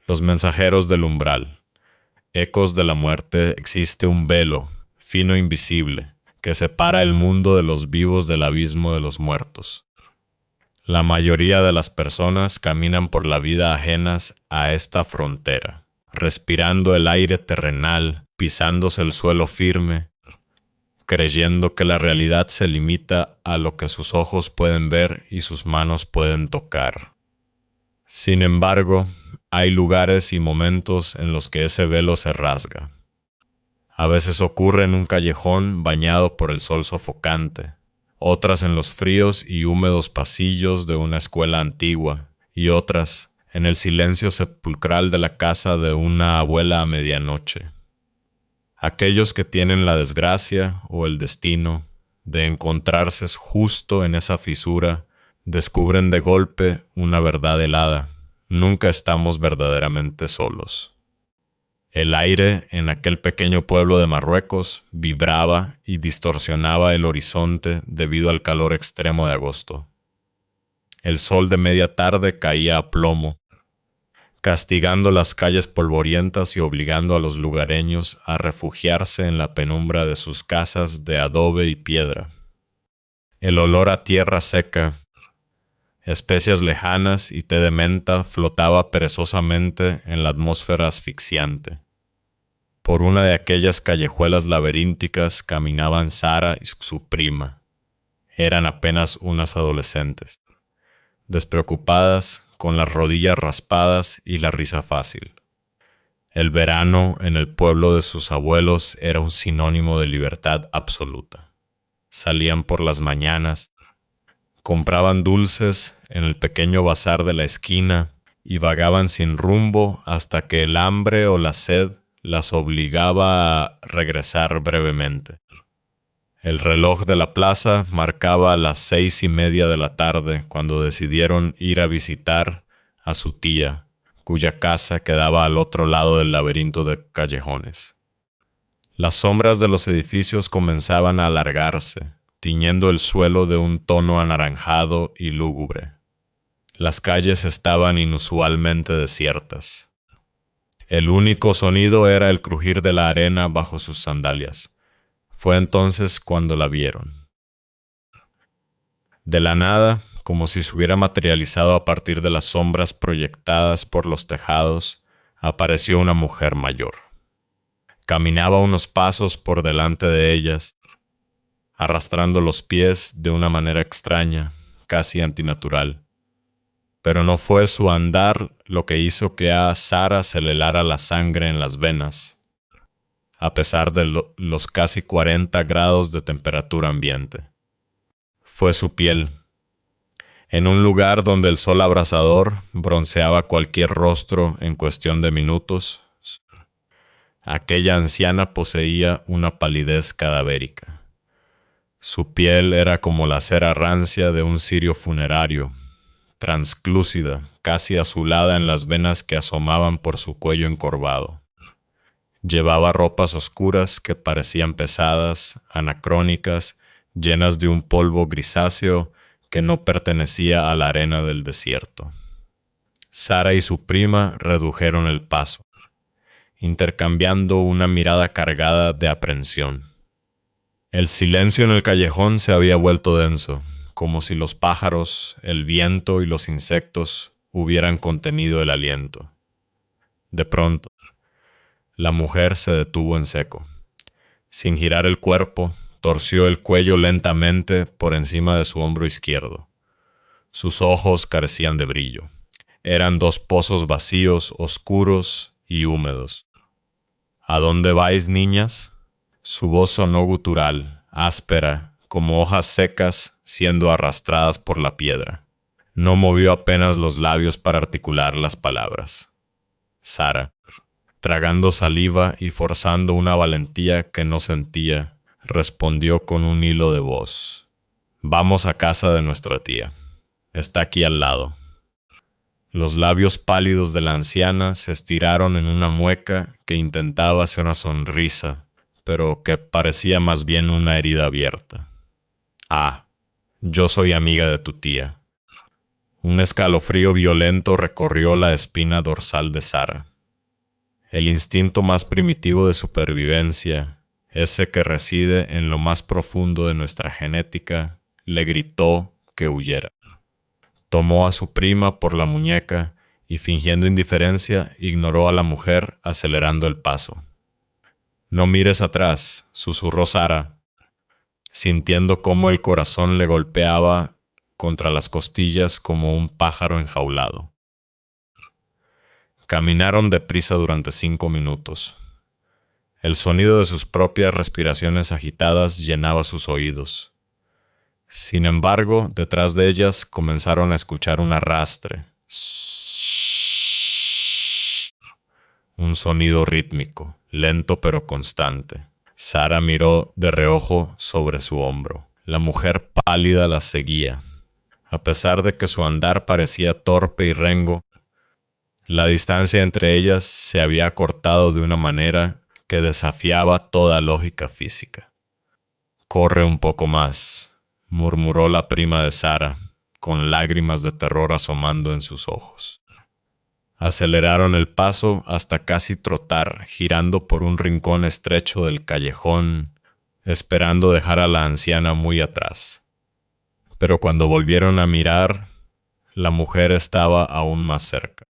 Los mensajeros del umbral. Ecos de la muerte, existe un velo, fino e invisible, que separa el mundo de los vivos del abismo de los muertos. La mayoría de las personas caminan por la vida ajenas a esta frontera, respirando el aire terrenal, pisándose el suelo firme, creyendo que la realidad se limita a lo que sus ojos pueden ver y sus manos pueden tocar. Sin embargo, hay lugares y momentos en los que ese velo se rasga. A veces ocurre en un callejón bañado por el sol sofocante, otras en los fríos y húmedos pasillos de una escuela antigua, y otras en el silencio sepulcral de la casa de una abuela a medianoche. Aquellos que tienen la desgracia o el destino de encontrarse justo en esa fisura descubren de golpe una verdad helada. Nunca estamos verdaderamente solos. El aire en aquel pequeño pueblo de Marruecos vibraba y distorsionaba el horizonte debido al calor extremo de agosto. El sol de media tarde caía a plomo, castigando las calles polvorientas y obligando a los lugareños a refugiarse en la penumbra de sus casas de adobe y piedra. El olor a tierra seca, especias lejanas y té de menta flotaba perezosamente en la atmósfera asfixiante. Por una de aquellas callejuelas laberínticas caminaban Sara y su prima. Eran apenas unas adolescentes, despreocupadas, con las rodillas raspadas y la risa fácil. El verano en el pueblo de sus abuelos era un sinónimo de libertad absoluta. Salían por las mañanas, compraban dulces en el pequeño bazar de la esquina y vagaban sin rumbo hasta que el hambre o la sed las obligaba a regresar brevemente. El reloj de la plaza marcaba las 6:30 de la tarde cuando decidieron ir a visitar a su tía, cuya casa quedaba al otro lado del laberinto de callejones. Las sombras de los edificios comenzaban a alargarse, tiñendo el suelo de un tono anaranjado y lúgubre. Las calles estaban inusualmente desiertas. El único sonido era el crujir de la arena bajo sus sandalias. Fue entonces cuando la vieron. De la nada, como si se hubiera materializado a partir de las sombras proyectadas por los tejados, apareció una mujer mayor. Caminaba unos pasos por delante de ellas, arrastrando los pies de una manera extraña, casi antinatural. Pero no fue su andar lo que hizo que a Sara se le helara la sangre en las venas, a pesar de los casi 40 grados de temperatura ambiente. Fue su piel. En un lugar donde el sol abrasador bronceaba cualquier rostro en cuestión de minutos, aquella anciana poseía una palidez cadavérica. Su piel era como la cera rancia de un cirio funerario, translúcida, casi azulada en las venas que asomaban por su cuello encorvado. Llevaba ropas oscuras que parecían pesadas, anacrónicas, llenas de un polvo grisáceo que no pertenecía a la arena del desierto. Sara y su prima redujeron el paso, intercambiando una mirada cargada de aprensión. El silencio en el callejón se había vuelto denso, como si los pájaros, el viento y los insectos hubieran contenido el aliento. De pronto, la mujer se detuvo en seco. Sin girar el cuerpo, torció el cuello lentamente por encima de su hombro izquierdo. Sus ojos carecían de brillo. Eran dos pozos vacíos, oscuros y húmedos. ¿A dónde vais, niñas? Su voz sonó gutural, áspera, como hojas secas siendo arrastradas por la piedra. No movió apenas los labios para articular las palabras. Sara, tragando saliva y forzando una valentía que no sentía, respondió con un hilo de voz. Vamos a casa de nuestra tía. Está aquí al lado. Los labios pálidos de la anciana se estiraron en una mueca que intentaba hacer una sonrisa, pero que parecía más bien una herida abierta. Ah, yo soy amiga de tu tía. Un escalofrío violento recorrió la espina dorsal de Sara. El instinto más primitivo de supervivencia, ese que reside en lo más profundo de nuestra genética, le gritó que huyera. Tomó a su prima por la muñeca y, fingiendo indiferencia, ignoró a la mujer, acelerando el paso. «No mires atrás», susurró Sara, sintiendo cómo el corazón le golpeaba contra las costillas como un pájaro enjaulado. Caminaron deprisa durante 5 minutos. El sonido de sus propias respiraciones agitadas llenaba sus oídos. Sin embargo, detrás de ellas comenzaron a escuchar un arrastre. Un sonido rítmico, lento pero constante. Sara miró de reojo sobre su hombro. La mujer pálida las seguía. A pesar de que su andar parecía torpe y rengo, la distancia entre ellas se había acortado de una manera que desafiaba toda lógica física. «Corre un poco más», murmuró la prima de Sara, con lágrimas de terror asomando en sus ojos. Aceleraron el paso hasta casi trotar, girando por un rincón estrecho del callejón, esperando dejar a la anciana muy atrás. Pero cuando volvieron a mirar, la mujer estaba aún más cerca.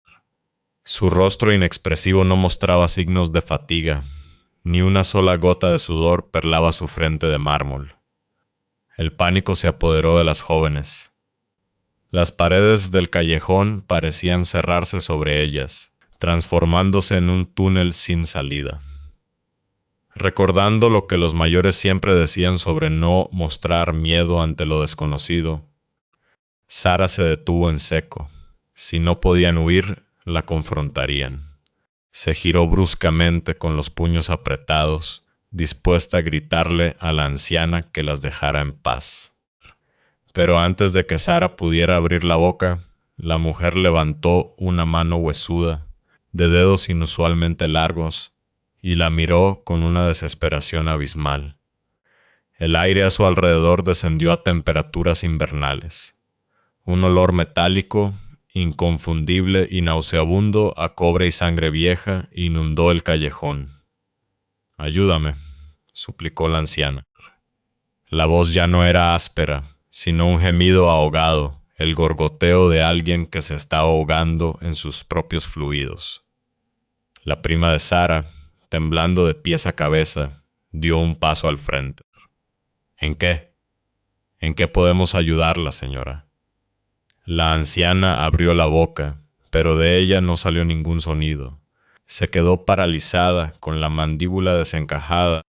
Su rostro inexpresivo no mostraba signos de fatiga, ni una sola gota de sudor perlaba su frente de mármol. El pánico se apoderó de las jóvenes. Las paredes del callejón parecían cerrarse sobre ellas, transformándose en un túnel sin salida. Recordando lo que los mayores siempre decían sobre no mostrar miedo ante lo desconocido, Sara se detuvo en seco. Si no podían huir, la confrontarían. Se giró bruscamente con los puños apretados, dispuesta a gritarle a la anciana que las dejara en paz. Pero antes de que Sara pudiera abrir la boca, la mujer levantó una mano huesuda, de dedos inusualmente largos, y la miró con una desesperación abismal. El aire a su alrededor descendió a temperaturas invernales. Un olor metálico, inconfundible y nauseabundo a cobre y sangre vieja, inundó el callejón. «Ayúdame», suplicó la anciana. La voz ya no era áspera, sino un gemido ahogado, el gorgoteo de alguien que se está ahogando en sus propios fluidos. La prima de Sara, temblando de pies a cabeza, dio un paso al frente. «¿En qué? ¿En qué podemos ayudarla, señora?» La anciana abrió la boca, pero de ella no salió ningún sonido. Se quedó paralizada, con la mandíbula desencajada,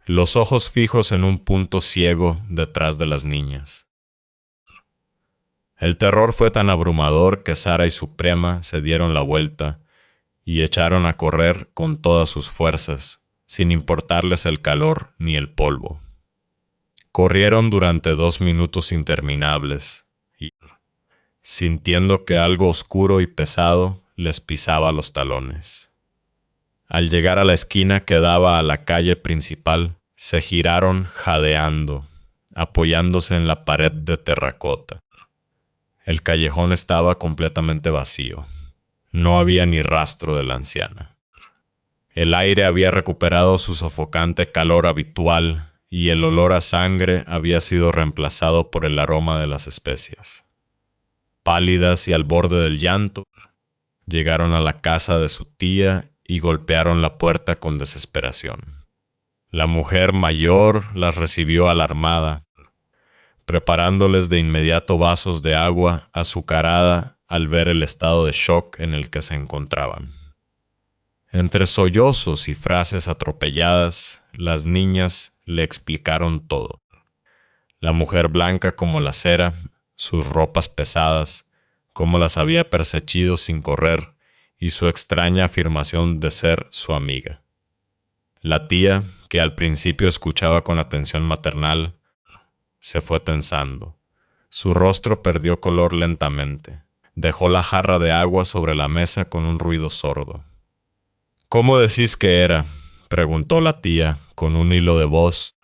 los ojos fijos en un punto ciego detrás de las niñas. El terror fue tan abrumador que Sara y su prima se dieron la vuelta y echaron a correr con todas sus fuerzas, sin importarles el calor ni el polvo. Corrieron durante 2 minutos interminables y, sintiendo que algo oscuro y pesado les pisaba los talones. Al llegar a la esquina que daba a la calle principal, se giraron jadeando, apoyándose en la pared de terracota. El callejón estaba completamente vacío. No había ni rastro de la anciana. El aire había recuperado su sofocante calor habitual y el olor a sangre había sido reemplazado por el aroma de las especias. Pálidas y al borde del llanto, llegaron a la casa de su tía y golpearon la puerta con desesperación. La mujer mayor las recibió alarmada, preparándoles de inmediato vasos de agua azucarada al ver el estado de shock en el que se encontraban. Entre sollozos y frases atropelladas, las niñas le explicaron todo. La mujer blanca como la cera, sus ropas pesadas, cómo las había perseguido sin correr y su extraña afirmación de ser su amiga. La tía, que al principio escuchaba con atención maternal, se fue tensando. Su rostro perdió color lentamente. Dejó la jarra de agua sobre la mesa con un ruido sordo. «¿Cómo decís que era?», preguntó la tía con un hilo de voz,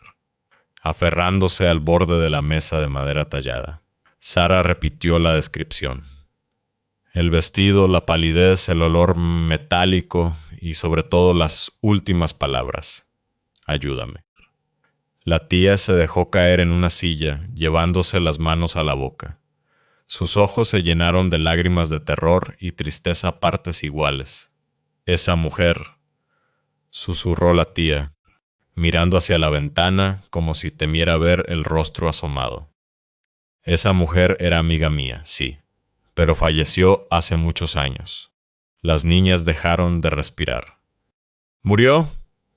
aferrándose al borde de la mesa de madera tallada. Sara repitió la descripción. El vestido, la palidez, el olor metálico y sobre todo las últimas palabras. Ayúdame. La tía se dejó caer en una silla, llevándose las manos a la boca. Sus ojos se llenaron de lágrimas de terror y tristeza a partes iguales. Esa mujer, susurró la tía, mirando hacia la ventana como si temiera ver el rostro asomado. Esa mujer era amiga mía, sí, pero falleció hace muchos años. Las niñas dejaron de respirar. ¿Murió?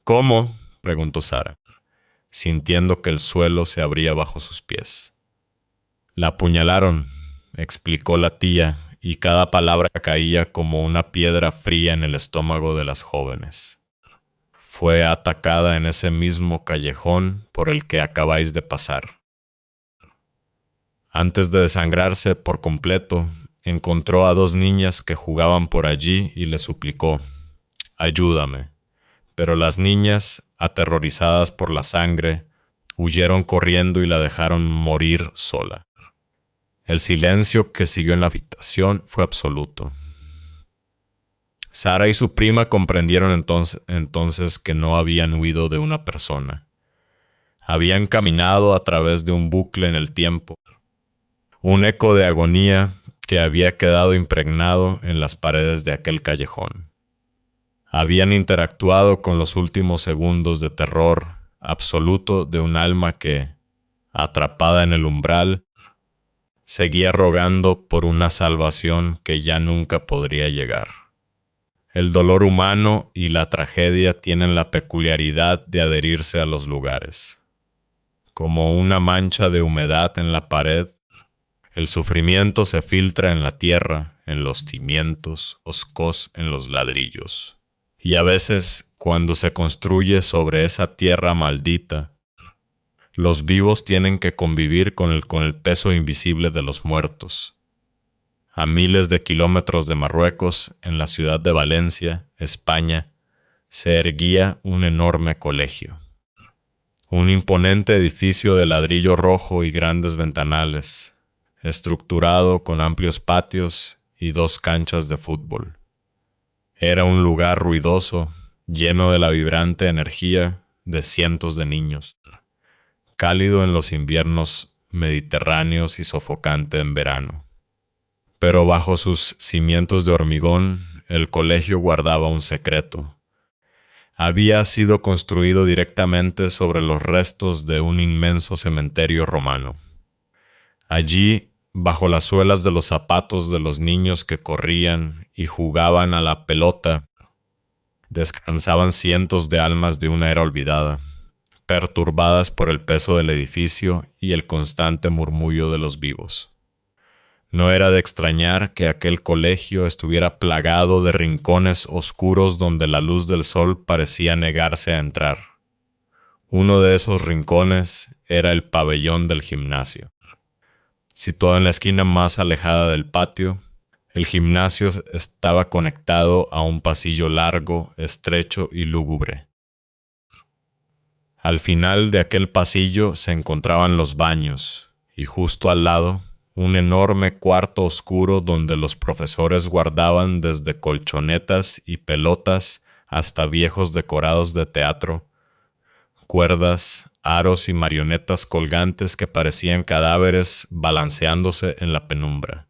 ¿Cómo?, preguntó Sara, sintiendo que el suelo se abría bajo sus pies. La apuñalaron, explicó la tía, y cada palabra caía como una piedra fría en el estómago de las jóvenes. Fue atacada en ese mismo callejón por el que acabáis de pasar. Antes de desangrarse por completo, encontró a 2 niñas que jugaban por allí y le suplicó: «Ayúdame». Pero las niñas, aterrorizadas por la sangre, huyeron corriendo y la dejaron morir sola. El silencio que siguió en la habitación fue absoluto. Sara y su prima comprendieron entonces que no habían huido de una persona. Habían caminado a través de un bucle en el tiempo, un eco de agonía que había quedado impregnado en las paredes de aquel callejón. Habían interactuado con los últimos segundos de terror absoluto de un alma que, atrapada en el umbral, seguía rogando por una salvación que ya nunca podría llegar. El dolor humano y la tragedia tienen la peculiaridad de adherirse a los lugares. Como una mancha de humedad en la pared, el sufrimiento se filtra en la tierra, en los cimientos, oscos en los ladrillos. Y a veces, cuando se construye sobre esa tierra maldita, los vivos tienen que convivir con el peso invisible de los muertos. A miles de kilómetros de Marruecos, en la ciudad de Valencia, España, se erguía un enorme colegio. Un imponente edificio de ladrillo rojo y grandes ventanales, estructurado con amplios patios y 2 canchas de fútbol. Era un lugar ruidoso, lleno de la vibrante energía de cientos de niños, cálido en los inviernos mediterráneos y sofocante en verano. Pero bajo sus cimientos de hormigón, el colegio guardaba un secreto. Había sido construido directamente sobre los restos de un inmenso cementerio romano. Allí, bajo las suelas de los zapatos de los niños que corrían y jugaban a la pelota, descansaban cientos de almas de una era olvidada, perturbadas por el peso del edificio y el constante murmullo de los vivos. No era de extrañar que aquel colegio estuviera plagado de rincones oscuros donde la luz del sol parecía negarse a entrar. Uno de esos rincones era el pabellón del gimnasio. Situado en la esquina más alejada del patio, el gimnasio estaba conectado a un pasillo largo, estrecho y lúgubre. Al final de aquel pasillo se encontraban los baños, y justo al lado, un enorme cuarto oscuro donde los profesores guardaban desde colchonetas y pelotas hasta viejos decorados de teatro, cuerdas, aros y marionetas colgantes que parecían cadáveres balanceándose en la penumbra.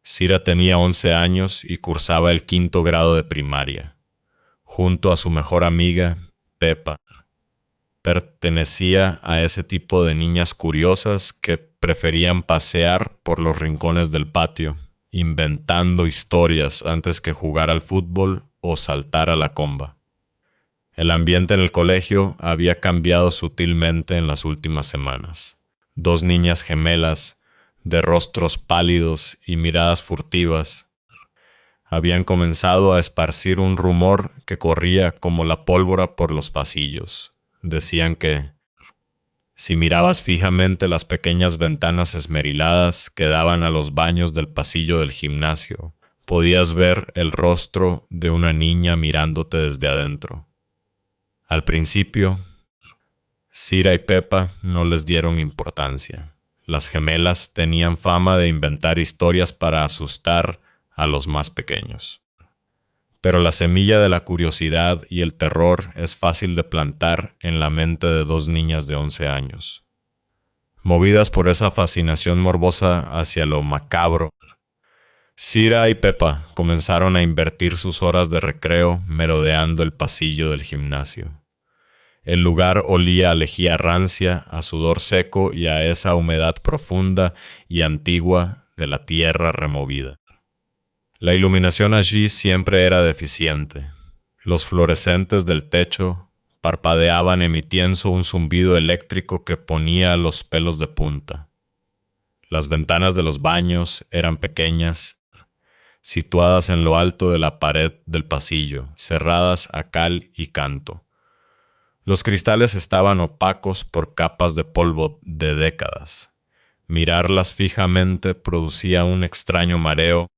Sira tenía 11 años y cursaba el 5º grado de primaria. Junto a su mejor amiga, Pepa, pertenecía a ese tipo de niñas curiosas que preferían pasear por los rincones del patio, inventando historias antes que jugar al fútbol o saltar a la comba. El ambiente en el colegio había cambiado sutilmente en las últimas semanas. 2 niñas gemelas, de rostros pálidos y miradas furtivas, habían comenzado a esparcir un rumor que corría como la pólvora por los pasillos. Decían que, si mirabas fijamente las pequeñas ventanas esmeriladas que daban a los baños del pasillo del gimnasio, podías ver el rostro de una niña mirándote desde adentro. Al principio, Sira y Pepa no les dieron importancia. Las gemelas tenían fama de inventar historias para asustar a los más pequeños. Pero la semilla de la curiosidad y el terror es fácil de plantar en la mente de dos niñas de 11 años. Movidas por esa fascinación morbosa hacia lo macabro, Cira y Pepa comenzaron a invertir sus horas de recreo merodeando el pasillo del gimnasio. El lugar olía a lejía rancia, a sudor seco y a esa humedad profunda y antigua de la tierra removida. La iluminación allí siempre era deficiente. Los fluorescentes del techo parpadeaban emitiendo un zumbido eléctrico que ponía los pelos de punta. Las ventanas de los baños eran pequeñas, situadas en lo alto de la pared del pasillo, cerradas a cal y canto. Los cristales estaban opacos por capas de polvo de décadas. Mirarlas fijamente producía un extraño mareo,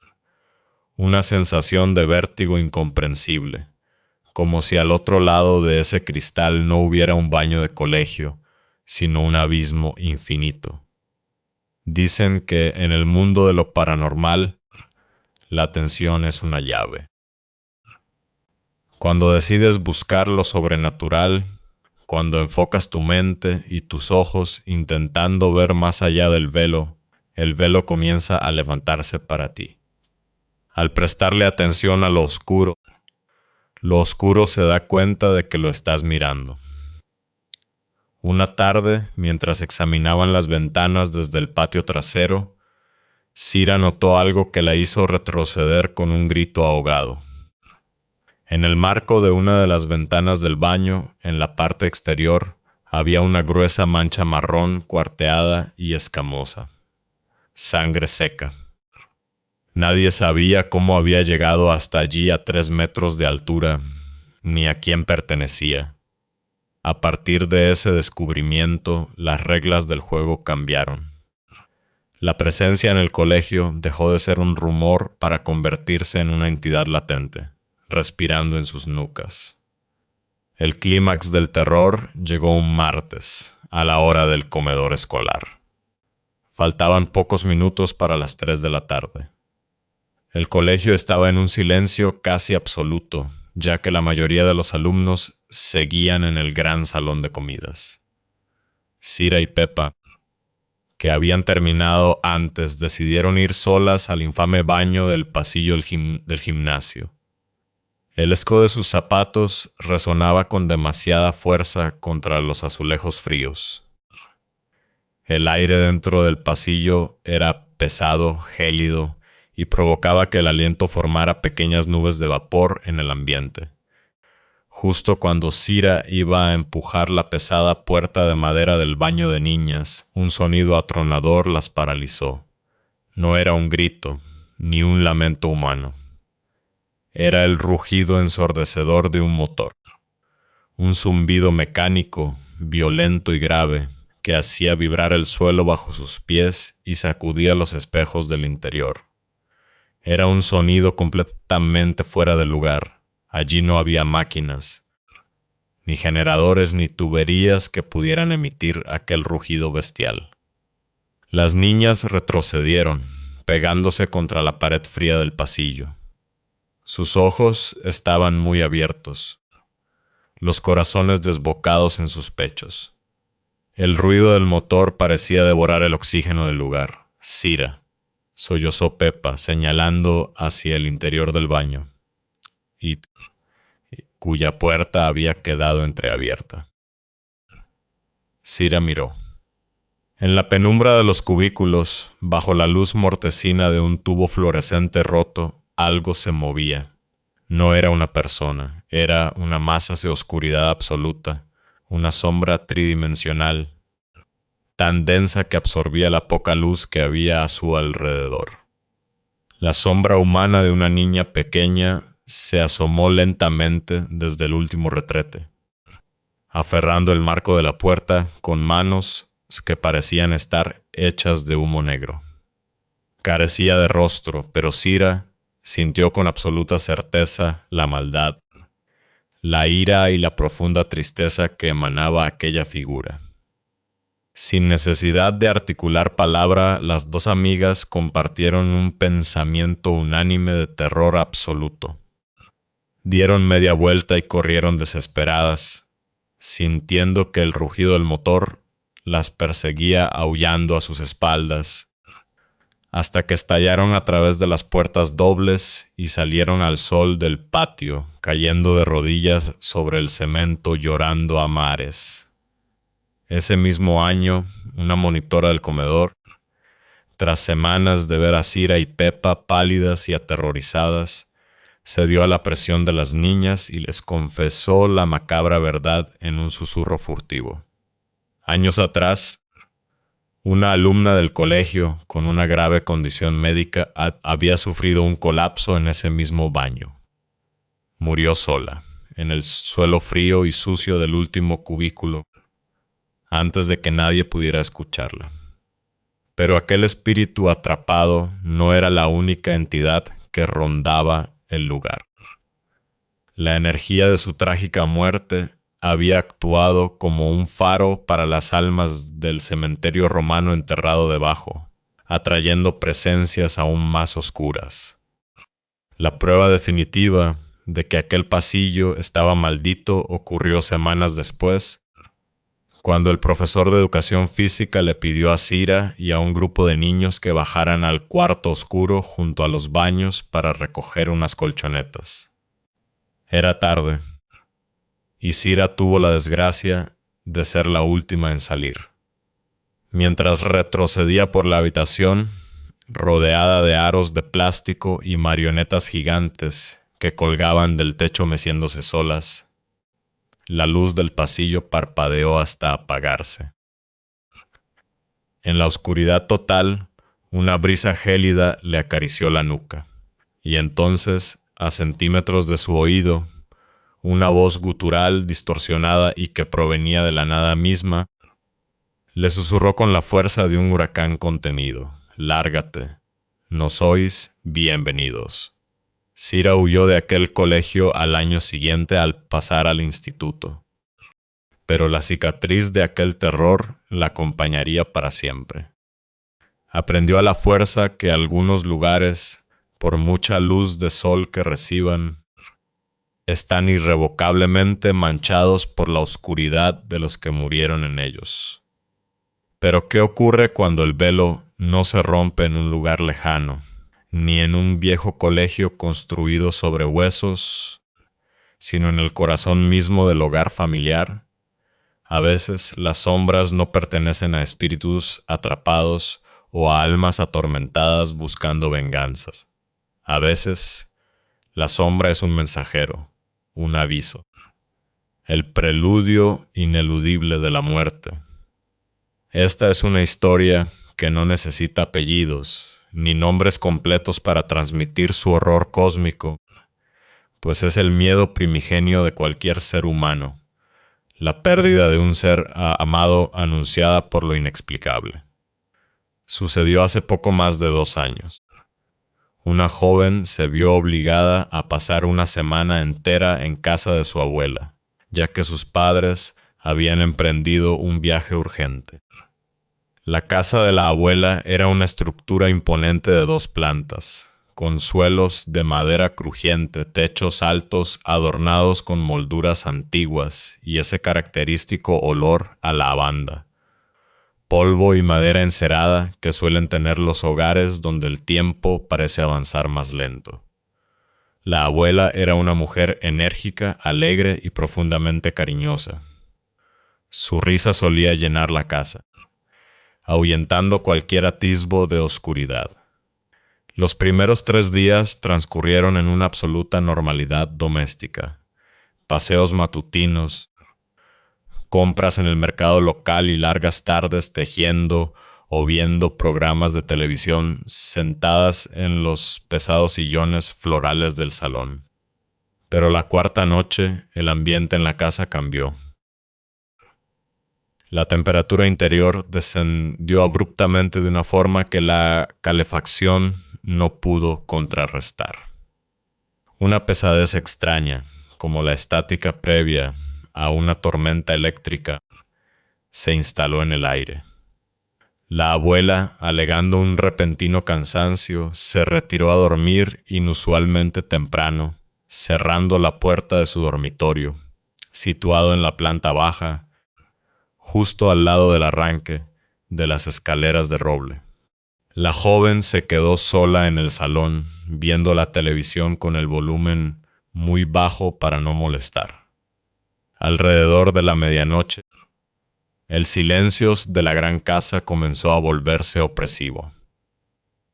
una sensación de vértigo incomprensible, como si al otro lado de ese cristal no hubiera un baño de colegio, sino un abismo infinito. Dicen que en el mundo de lo paranormal, la atención es una llave. Cuando decides buscar lo sobrenatural, cuando enfocas tu mente y tus ojos intentando ver más allá del velo, el velo comienza a levantarse para ti. Al prestarle atención a lo oscuro se da cuenta de que lo estás mirando. Una tarde, mientras examinaban las ventanas desde el patio trasero, Cira notó algo que la hizo retroceder con un grito ahogado. En el marco de una de las ventanas del baño, en la parte exterior, había una gruesa mancha marrón cuarteada y escamosa. Sangre seca. Nadie sabía cómo había llegado hasta allí a 3 metros de altura, ni a quién pertenecía. A partir de ese descubrimiento, las reglas del juego cambiaron. La presencia en el colegio dejó de ser un rumor para convertirse en una entidad latente, respirando en sus nucas. El clímax del terror llegó un martes, a la hora del comedor escolar. Faltaban pocos minutos para las 3 de la tarde. El colegio estaba en un silencio casi absoluto, ya que la mayoría de los alumnos seguían en el gran salón de comidas. Cira y Pepa, que habían terminado antes, decidieron ir solas al infame baño del pasillo del gimnasio. El eco de sus zapatos resonaba con demasiada fuerza contra los azulejos fríos. El aire dentro del pasillo era pesado, gélido, y provocaba que el aliento formara pequeñas nubes de vapor en el ambiente. Justo cuando Cira iba a empujar la pesada puerta de madera del baño de niñas, un sonido atronador las paralizó. No era un grito, ni un lamento humano. Era el rugido ensordecedor de un motor. Un zumbido mecánico, violento y grave, que hacía vibrar el suelo bajo sus pies y sacudía los espejos del interior. Era un sonido completamente fuera de lugar. Allí no había máquinas, ni generadores ni tuberías que pudieran emitir aquel rugido bestial. Las niñas retrocedieron, pegándose contra la pared fría del pasillo. Sus ojos estaban muy abiertos, los corazones desbocados en sus pechos. El ruido del motor parecía devorar el oxígeno del lugar. Cira, sollozó Pepa, señalando hacia el interior del baño, y cuya puerta había quedado entreabierta. Cira miró. En la penumbra de los cubículos, bajo la luz mortecina de un tubo fluorescente roto, algo se movía. No era una persona, era una masa de oscuridad absoluta, una sombra tridimensional, tan densa que absorbía la poca luz que había a su alrededor. La sombra humana de una niña pequeña se asomó lentamente desde el último retrete, aferrando el marco de la puerta con manos que parecían estar hechas de humo negro. Carecía de rostro, pero Cira sintió con absoluta certeza la maldad, la ira y la profunda tristeza que emanaba aquella figura. Sin necesidad de articular palabra, las dos amigas compartieron un pensamiento unánime de terror absoluto. Dieron media vuelta y corrieron desesperadas, sintiendo que el rugido del motor las perseguía aullando a sus espaldas, hasta que estallaron a través de las puertas dobles y salieron al sol del patio, cayendo de rodillas sobre el cemento llorando a mares. Ese mismo año, una monitora del comedor, tras semanas de ver a Cira y Pepa pálidas y aterrorizadas, se dio a la presión de las niñas y les confesó la macabra verdad en un susurro furtivo. Años atrás, una alumna del colegio con una grave condición médica había sufrido un colapso en ese mismo baño. Murió sola, en el suelo frío y sucio del último cubículo, antes de que nadie pudiera escucharla. Pero aquel espíritu atrapado no era la única entidad que rondaba el lugar. La energía de su trágica muerte había actuado como un faro para las almas del cementerio romano enterrado debajo, atrayendo presencias aún más oscuras. La prueba definitiva de que aquel pasillo estaba maldito ocurrió semanas después, cuando el profesor de educación física le pidió a Cira y a un grupo de niños que bajaran al cuarto oscuro junto a los baños para recoger unas colchonetas. Era tarde, y Cira tuvo la desgracia de ser la última en salir. Mientras retrocedía por la habitación, rodeada de aros de plástico y marionetas gigantes que colgaban del techo meciéndose solas, la luz del pasillo parpadeó hasta apagarse. En la oscuridad total, una brisa gélida le acarició la nuca, y entonces, a centímetros de su oído, una voz gutural, distorsionada y que provenía de la nada misma, le susurró con la fuerza de un huracán contenido: «Lárgate, no sois bienvenidos». Cira huyó de aquel colegio al año siguiente al pasar al instituto, pero la cicatriz de aquel terror la acompañaría para siempre. Aprendió a la fuerza que algunos lugares, por mucha luz de sol que reciban, están irrevocablemente manchados por la oscuridad de los que murieron en ellos. Pero ¿qué ocurre cuando el velo no se rompe en un lugar lejano, ni en un viejo colegio construido sobre huesos, sino en el corazón mismo del hogar familiar? A veces las sombras no pertenecen a espíritus atrapados o a almas atormentadas buscando venganzas. A veces la sombra es un mensajero, un aviso, el preludio ineludible de la muerte. Esta es una historia que no necesita apellidos ni nombres completos para transmitir su horror cósmico, pues es el miedo primigenio de cualquier ser humano, la pérdida de un ser amado anunciada por lo inexplicable. Sucedió hace poco más de 2 años. Una joven se vio obligada a pasar una semana entera en casa de su abuela, ya que sus padres habían emprendido un viaje urgente. La casa de la abuela era una estructura imponente de 2 plantas, con suelos de madera crujiente, techos altos adornados con molduras antiguas y ese característico olor a lavanda, polvo y madera encerada que suelen tener los hogares donde el tiempo parece avanzar más lento. La abuela era una mujer enérgica, alegre y profundamente cariñosa. Su risa solía llenar la casa, ahuyentando cualquier atisbo de oscuridad. Los primeros 3 días transcurrieron en una absoluta normalidad doméstica. Paseos matutinos, compras en el mercado local y largas tardes tejiendo o viendo programas de televisión sentadas en los pesados sillones florales del salón. Pero la 4ª noche, el ambiente en la casa cambió. La temperatura interior descendió abruptamente de una forma que la calefacción no pudo contrarrestar. Una pesadez extraña, como la estática previa a una tormenta eléctrica, se instaló en el aire. La abuela, alegando un repentino cansancio, se retiró a dormir inusualmente temprano, cerrando la puerta de su dormitorio, situado en la planta baja, justo al lado del arranque de las escaleras de roble. La joven se quedó sola en el salón, viendo la televisión con el volumen muy bajo para no molestar. Alrededor de la medianoche, el silencio de la gran casa comenzó a volverse opresivo.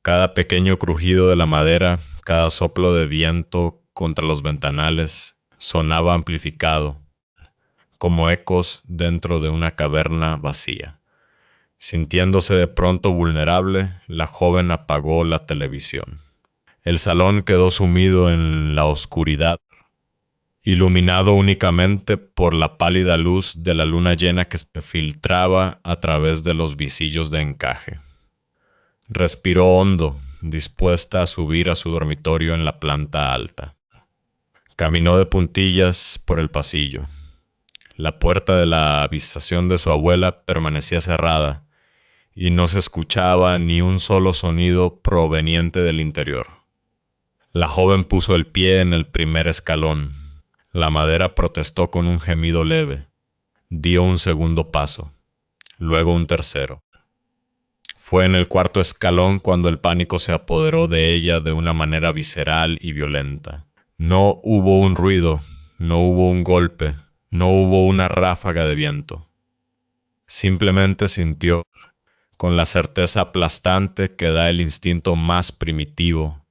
Cada pequeño crujido de la madera, cada soplo de viento contra los ventanales, sonaba amplificado, como ecos dentro de una caverna vacía. Sintiéndose de pronto vulnerable, la joven apagó la televisión. El salón quedó sumido en la oscuridad, iluminado únicamente por la pálida luz de la luna llena que se filtraba a través de los visillos de encaje. Respiró hondo, dispuesta a subir a su dormitorio en la planta alta. Caminó de puntillas por el pasillo. La puerta de la habitación de su abuela permanecía cerrada y no se escuchaba ni un solo sonido proveniente del interior. La joven puso el pie en el primer escalón. La madera protestó con un gemido leve. Dio un segundo paso, luego un tercero. Fue en el cuarto escalón cuando el pánico se apoderó de ella de una manera visceral y violenta. No hubo un ruido, no hubo un golpe, no hubo una ráfaga de viento. Simplemente sintió, con la certeza aplastante que da el instinto más primitivo,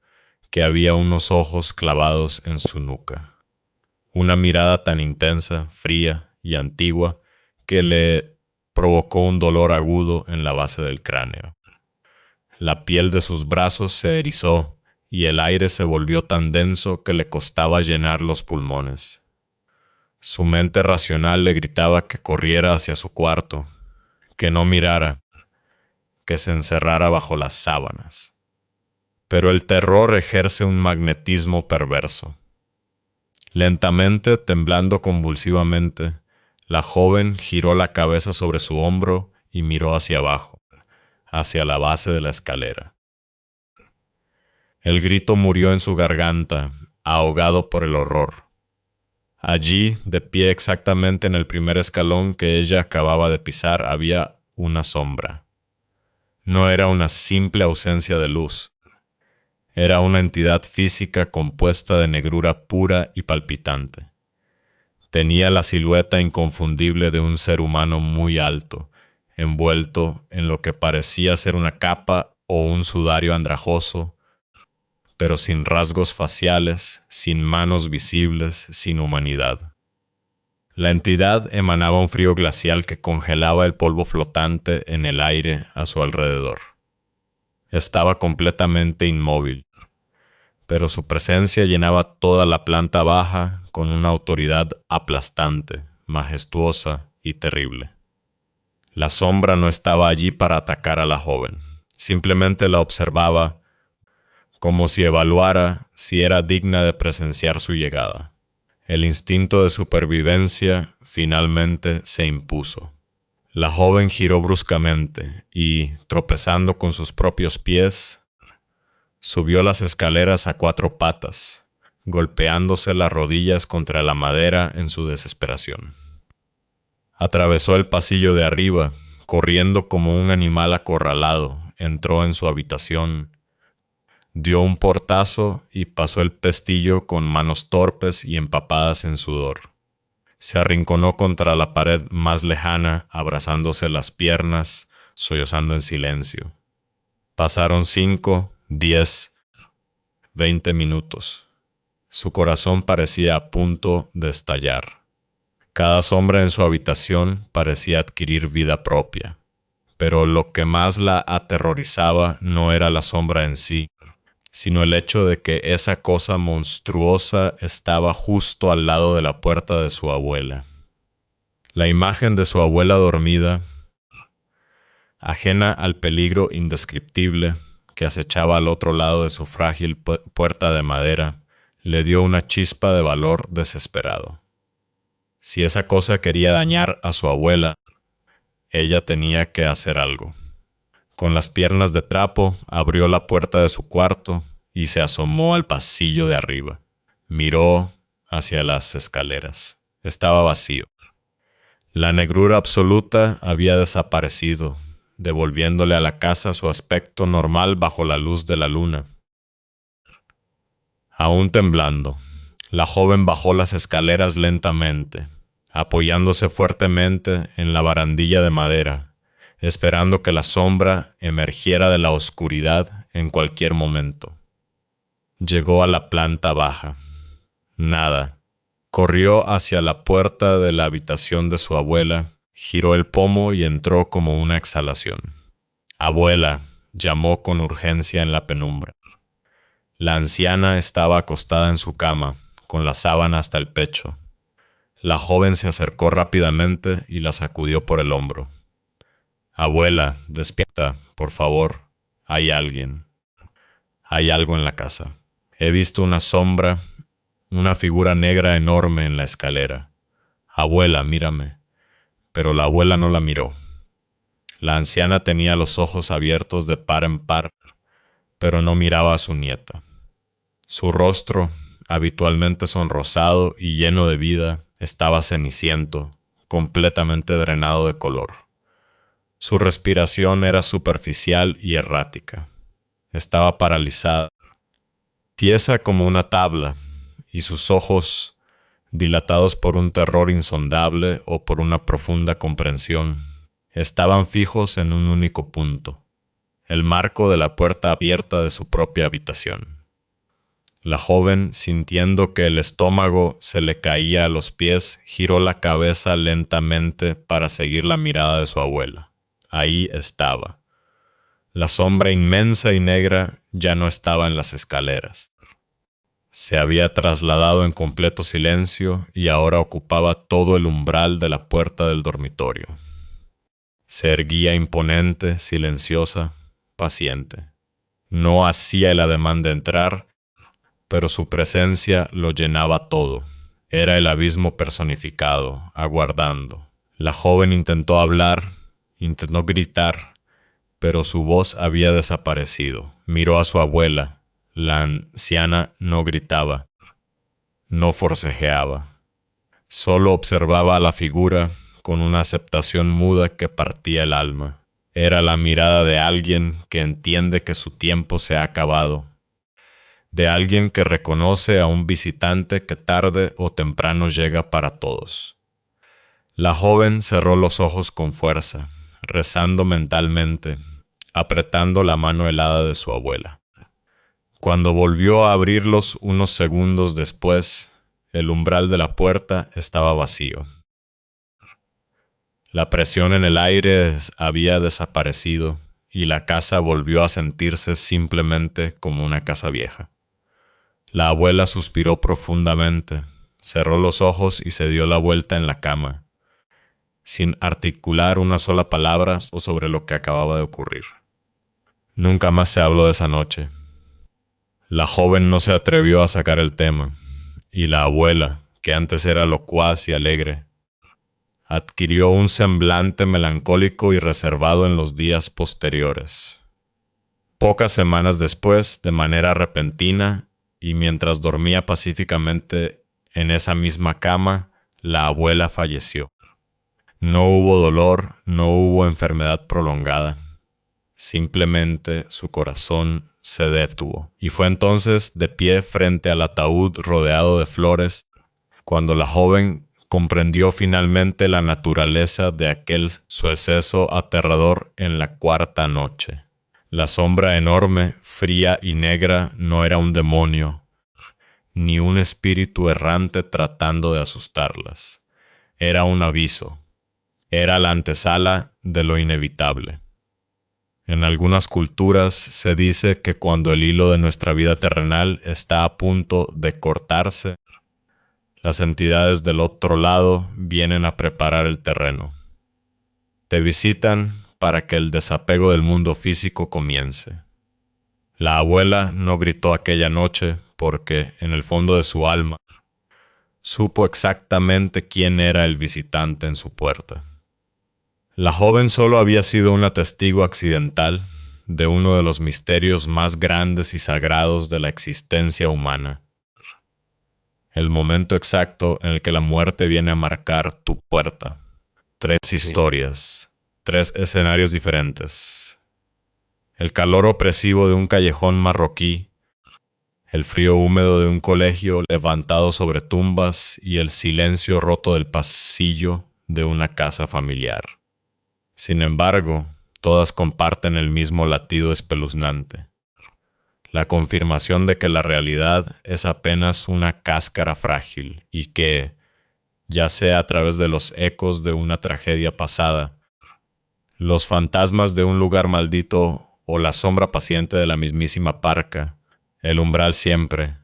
que había unos ojos clavados en su nuca. Una mirada tan intensa, fría y antigua que le provocó un dolor agudo en la base del cráneo. La piel de sus brazos se erizó y el aire se volvió tan denso que le costaba llenar los pulmones. Su mente racional le gritaba que corriera hacia su cuarto, que no mirara, que se encerrara bajo las sábanas. Pero el terror ejerce un magnetismo perverso. Lentamente, temblando convulsivamente, la joven giró la cabeza sobre su hombro y miró hacia abajo, hacia la base de la escalera. El grito murió en su garganta, ahogado por el horror. Allí, de pie exactamente en el primer escalón que ella acababa de pisar, había una sombra. No era una simple ausencia de luz. Era una entidad física compuesta de negrura pura y palpitante. Tenía la silueta inconfundible de un ser humano muy alto, envuelto en lo que parecía ser una capa o un sudario andrajoso, pero sin rasgos faciales, sin manos visibles, sin humanidad. La entidad emanaba un frío glacial que congelaba el polvo flotante en el aire a su alrededor. Estaba completamente inmóvil, pero su presencia llenaba toda la planta baja con una autoridad aplastante, majestuosa y terrible. La sombra no estaba allí para atacar a la joven, simplemente la observaba como si evaluara si era digna de presenciar su llegada. El instinto de supervivencia finalmente se impuso. La joven giró bruscamente y, tropezando con sus propios pies, subió las escaleras a 4 patas, golpeándose las rodillas contra la madera en su desesperación. Atravesó el pasillo de arriba, corriendo como un animal acorralado, entró en su habitación, dio un portazo y pasó el pestillo con manos torpes y empapadas en sudor. Se arrinconó contra la pared más lejana, abrazándose las piernas, sollozando en silencio. Pasaron 5, 10, 20 minutos. Su corazón parecía a punto de estallar. Cada sombra en su habitación parecía adquirir vida propia. Pero lo que más la aterrorizaba no era la sombra en sí, sino el hecho de que esa cosa monstruosa estaba justo al lado de la puerta de su abuela. La imagen de su abuela dormida, ajena al peligro indescriptible que acechaba al otro lado de su frágil puerta de madera, le dio una chispa de valor desesperado. Si esa cosa quería dañar a su abuela, ella tenía que hacer algo. Con las piernas de trapo, abrió la puerta de su cuarto y se asomó al pasillo de arriba. Miró hacia las escaleras. Estaba vacío. La negrura absoluta había desaparecido, devolviéndole a la casa su aspecto normal bajo la luz de la luna. Aún temblando, la joven bajó las escaleras lentamente, apoyándose fuertemente en la barandilla de madera, esperando que la sombra emergiera de la oscuridad en cualquier momento. Llegó a la planta baja. Nada. Corrió hacia la puerta de la habitación de su abuela, giró el pomo y entró como una exhalación. «Abuela», llamó con urgencia en la penumbra. La anciana estaba acostada en su cama, con la sábana hasta el pecho. La joven se acercó rápidamente y la sacudió por el hombro. «Abuela, despierta, por favor. Hay alguien. Hay algo en la casa. He visto una sombra, una figura negra enorme en la escalera. Abuela, mírame». Pero la abuela no la miró. La anciana tenía los ojos abiertos de par en par, pero no miraba a su nieta. Su rostro, habitualmente sonrosado y lleno de vida, estaba ceniciento, completamente drenado de color. Su respiración era superficial y errática. Estaba paralizada, tiesa como una tabla, y sus ojos, dilatados por un terror insondable o por una profunda comprensión, estaban fijos en un único punto, el marco de la puerta abierta de su propia habitación. La joven, sintiendo que el estómago se le caía a los pies, giró la cabeza lentamente para seguir la mirada de su abuela. Ahí estaba. La sombra inmensa y negra ya no estaba en las escaleras. Se había trasladado en completo silencio y ahora ocupaba todo el umbral de la puerta del dormitorio. Se erguía imponente, silenciosa, paciente. No hacía el ademán de entrar, pero su presencia lo llenaba todo. Era el abismo personificado, aguardando. La joven intentó hablar, intentó gritar, pero su voz había desaparecido. Miró a su abuela. La anciana no gritaba, no forcejeaba. Solo observaba a la figura con una aceptación muda que partía el alma. Era la mirada de alguien que entiende que su tiempo se ha acabado, de alguien que reconoce a un visitante que tarde o temprano llega para todos. La joven cerró los ojos con fuerza, rezando mentalmente, apretando la mano helada de su abuela. Cuando volvió a abrirlos unos segundos después, el umbral de la puerta estaba vacío. La presión en el aire había desaparecido y la casa volvió a sentirse simplemente como una casa vieja. La abuela suspiró profundamente, cerró los ojos y se dio la vuelta en la cama, sin articular una sola palabra sobre lo que acababa de ocurrir. Nunca más se habló de esa noche. La joven no se atrevió a sacar el tema, y la abuela, que antes era locuaz y alegre, adquirió un semblante melancólico y reservado en los días posteriores. Pocas semanas después, de manera repentina, y mientras dormía pacíficamente en esa misma cama, la abuela falleció. No hubo dolor, no hubo enfermedad prolongada. Simplemente su corazón se detuvo, y fue entonces de pie frente al ataúd rodeado de flores, cuando la joven comprendió finalmente la naturaleza de aquel suceso aterrador en la cuarta noche. La sombra enorme, fría y negra no era un demonio, ni un espíritu errante tratando de asustarlas. Era un aviso. Era la antesala de lo inevitable. En algunas culturas se dice que cuando el hilo de nuestra vida terrenal está a punto de cortarse, las entidades del otro lado vienen a preparar el terreno. Te visitan para que el desapego del mundo físico comience. La abuela no gritó aquella noche porque, en el fondo de su alma, supo exactamente quién era el visitante en su puerta. La joven solo había sido una testigo accidental, de uno de los misterios más grandes y sagrados de la existencia humana. El momento exacto en el que la muerte viene a marcar tu puerta. 3 historias, 3 escenarios diferentes. El calor opresivo de un callejón marroquí, el frío húmedo de un colegio levantado sobre tumbas y el silencio roto del pasillo de una casa familiar. Sin embargo, todas comparten el mismo latido espeluznante. La confirmación de que la realidad es apenas una cáscara frágil y que, ya sea a través de los ecos de una tragedia pasada, los fantasmas de un lugar maldito o la sombra paciente de la mismísima parca, el umbral siempre,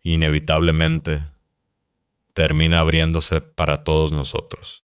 inevitablemente, termina abriéndose para todos nosotros.